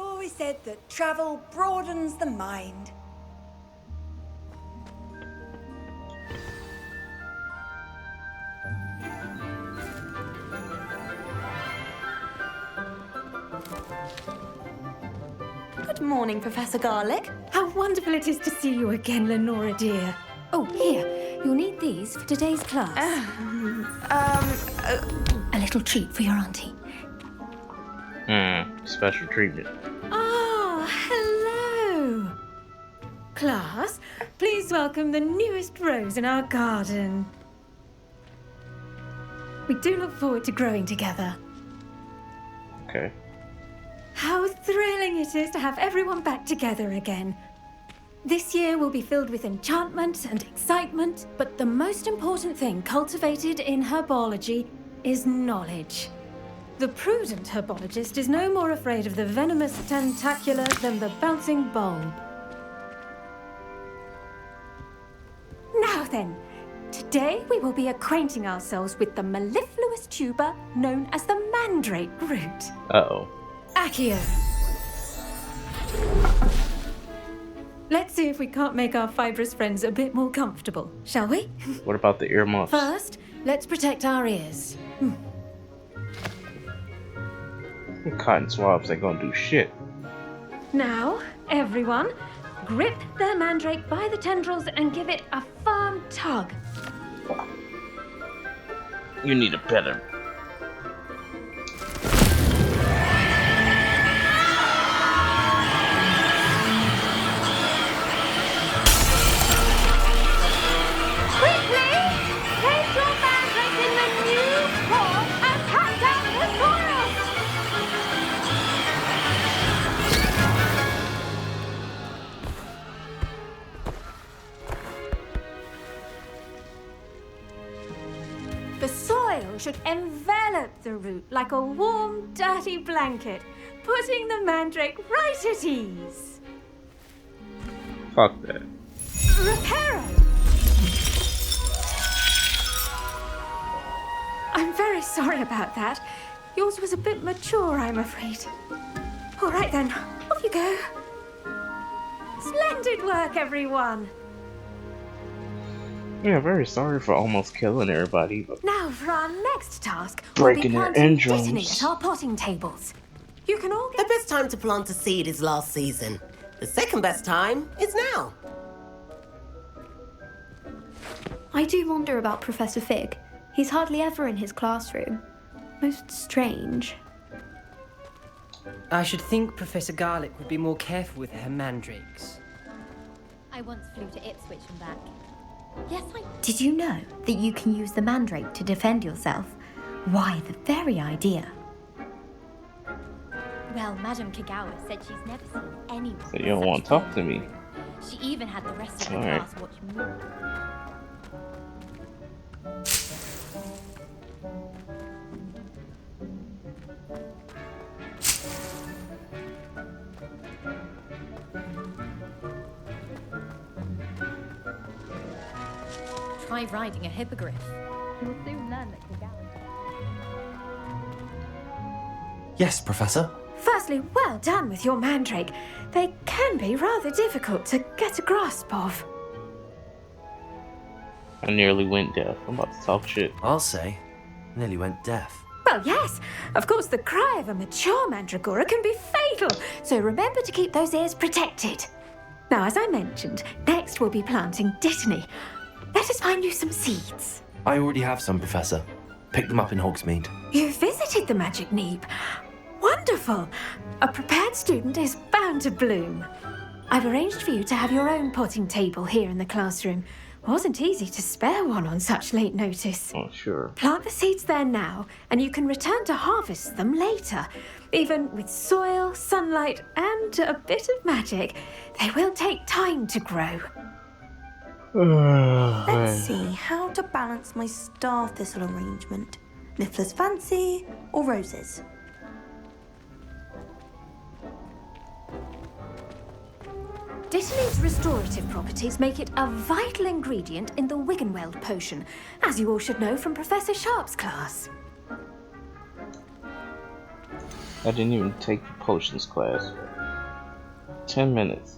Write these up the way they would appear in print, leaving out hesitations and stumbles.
always said that travel broadens the mind. Good morning, Professor Garlick. How wonderful it is to see you again, Lenora dear. Oh, here, you'll need these for today's class. A little treat for your auntie. Special treatment. Oh, hello. Class, please welcome the newest rose in our garden. We do look forward to growing together. Okay. How thrilling it is to have everyone back together again. This year will be filled with enchantment and excitement, but the most important thing cultivated in herbology is knowledge. The prudent herbologist is no more afraid of the venomous tentacula than the bouncing bulb. Now then, today we will be acquainting ourselves with the mellifluous tuber known as the mandrake root. Uh-oh. Accio. Let's see if we can't make our fibrous friends a bit more comfortable, shall we? What about the earmuffs? First, let's protect our ears. Cotton swabs ain't gonna do shit. Now, everyone, grip the mandrake by the tendrils and give it a firm tug. You need a better. The soil should envelop the root like a warm, dirty blanket, putting the mandrake right at ease. Fuck that. Reparo! I'm very sorry about that. Yours was a bit mature, I'm afraid. All right then, off you go. Splendid work, everyone. Yeah, very sorry for almost killing everybody. But Now for our next task, breaking we'll be their planting dittany engines. at our potting tables. You can all The get... best time to plant a seed is last season. The second best time is now. I do wonder about Professor Fig. He's hardly ever in his classroom. Most strange. I should think Professor Garlick would be more careful with her mandrakes. I once flew to Ipswich and back. Yes, I... Did you know that you can use the mandrake to defend yourself? Why, the very idea. Well, Madame Kagawa said she's never seen anyone. So you don't want to talk to me. She even had the rest of the Alright. class watch me. Try riding a hippogriff. You'll soon learn that Kagawa... Yes, Professor. Firstly, well done with your mandrake. They can be rather difficult to get a grasp of. I nearly went deaf. I'm about to talk shit. I'll say. Nearly went deaf. Well, yes, of course the cry of a mature mandragora can be fatal, so remember to keep those ears protected. Now, as I mentioned, next we'll be planting dittany. Let us find you some seeds. I already have some, Professor. Picked them up in Hogsmeade. You visited the Magic Neep. Wonderful. A prepared student is bound to bloom. I've arranged for you to have your own potting table here in the classroom. Wasn't easy to spare one on such late notice. Oh, sure. Plant the seeds there now, and you can return to harvest them later. Even with soil, sunlight, and a bit of magic, they will take time to grow. Let's see how to balance my star thistle arrangement. Niffler's fancy or roses? Dittany's restorative properties make it a vital ingredient in the Wiggenweld potion, as you all should know from Professor Sharp's class. I didn't even take the potions class. 10 minutes.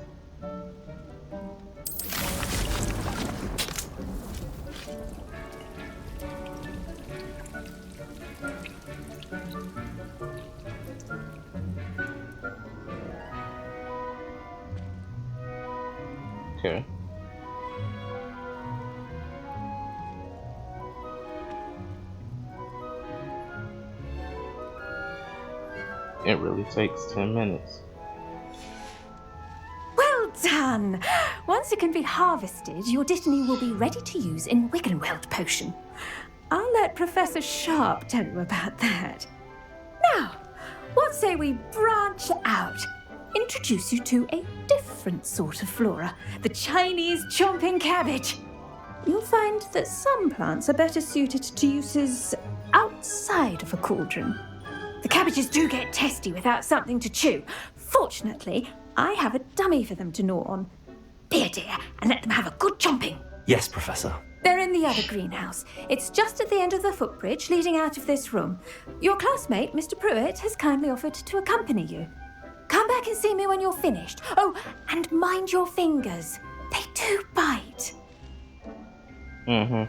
Okay. It really takes 10 minutes. Well done! Once it can be harvested, your Dittany will be ready to use in Wiggenweld potion. I'll let Professor Sharp tell you about that. Now, what say we branch out? Introduce you to a different sort of flora, the Chinese chomping cabbage. You'll find that some plants are better suited to uses outside of a cauldron. The cabbages do get testy without something to chew. Fortunately, I have a dummy for them to gnaw on. Be a dear and let them have a good chomping. Yes, Professor. They're in the other greenhouse. It's just at the end of the footbridge leading out of this room. Your classmate, Mr. Pruitt, has kindly offered to accompany you. Come back and see me when you're finished. Oh, and mind your fingers. They do bite. Mm-hmm.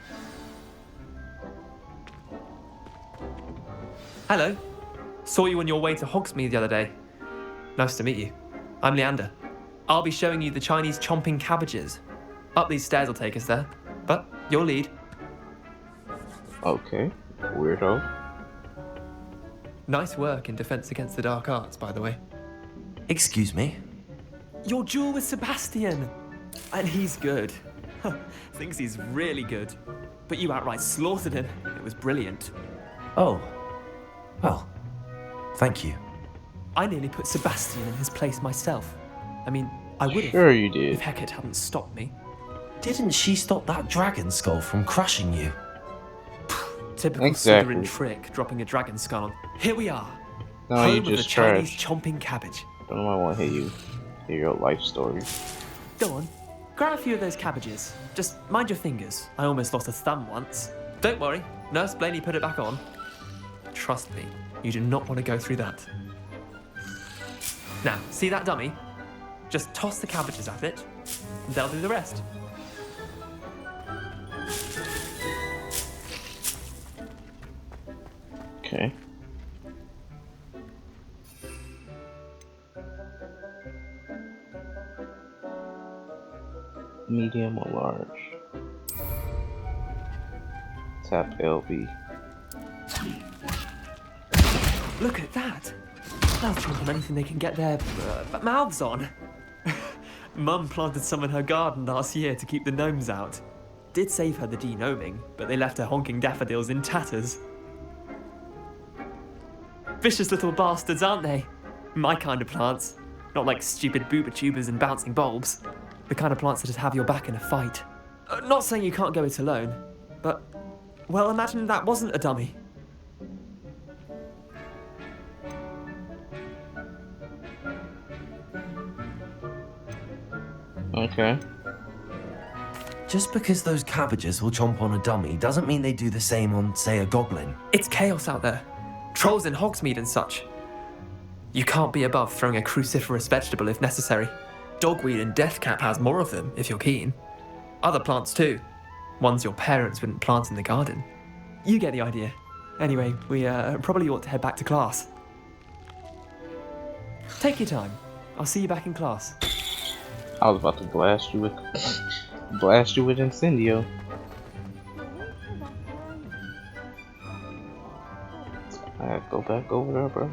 Hello. Saw you on your way to Hogsmeade the other day. Nice to meet you. I'm Leander. I'll be showing you the Chinese chomping cabbages. Up these stairs will take us there, but your lead. Okay. Weirdo. Nice work in Defense Against the Dark Arts, by the way. Excuse me? Your duel with Sebastian! And he's good. Thinks he's really good. But you outright slaughtered him. It was brilliant. Oh. Well, thank you. I nearly put Sebastian in his place myself. I mean, I would have Sure you did. if Hecate hadn't stopped me. Didn't she stop that dragon skull from crushing you? Typical Exactly. Slytherin trick, dropping a dragon skull on. Here we are. No, home you of the just Chinese trash. chomping cabbage. Don't know why I want to hear your life story. Go on, grab a few of those cabbages. Just mind your fingers. I almost lost a thumb once. Don't worry, Nurse Blaney put it back on. Trust me, you do not want to go through that. Now, see that dummy? Just toss the cabbages at it, and they'll do the rest. Okay. Medium or large? Tap LB. Look at that! They'll chomp on anything they can get their mouths on. Mum planted some in her garden last year to keep the gnomes out. Did save her the de-gnoming, but they left her honking daffodils in tatters. Vicious little bastards, aren't they? My kind of plants. Not like stupid booba tubers and bouncing bulbs. The kind of plants that'd have your back in a fight. Not saying you can't go it alone, but, well, imagine that wasn't a dummy. Okay. Just because those cabbages will chomp on a dummy doesn't mean they do the same on, say, a goblin. It's chaos out there. Trolls in Hogsmeade and such. You can't be above throwing a cruciferous vegetable if necessary. Dogweed and deathcap has more of them, if you're keen. Other plants too. Ones your parents wouldn't plant in the garden. You get the idea. Anyway, we probably ought to head back to class. Take your time. I'll see you back in class. I was about to blast you with Incendio. I gotta go back over there, bro.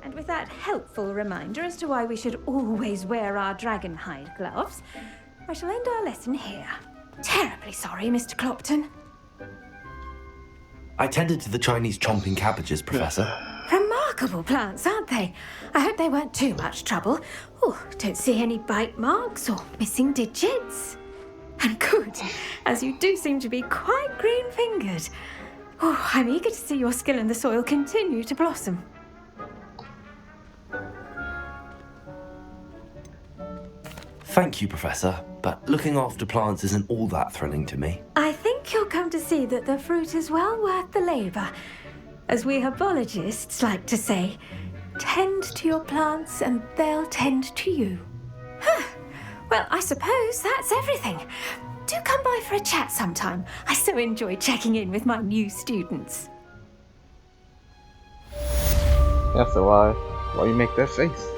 And with that helpful reminder as to why we should always wear our dragon hide gloves, I shall end our lesson here. Terribly sorry, Mr. Clopton. I tended to the Chinese chomping cabbages, Professor. Remarkable plants, aren't they? I hope they weren't too much trouble. Oh, don't see any bite marks or missing digits. And good, as you do seem to be quite green-fingered. Oh, I'm eager to see your skill in the soil continue to blossom. Thank you, Professor, but looking after plants isn't all that thrilling to me. I think you'll come to see that the fruit is well worth the labour. As we herbologists like to say, tend to your plants and they'll tend to you. Well, I suppose that's everything. Do come by for a chat sometime. I so enjoy checking in with my new students. That's why you make that face.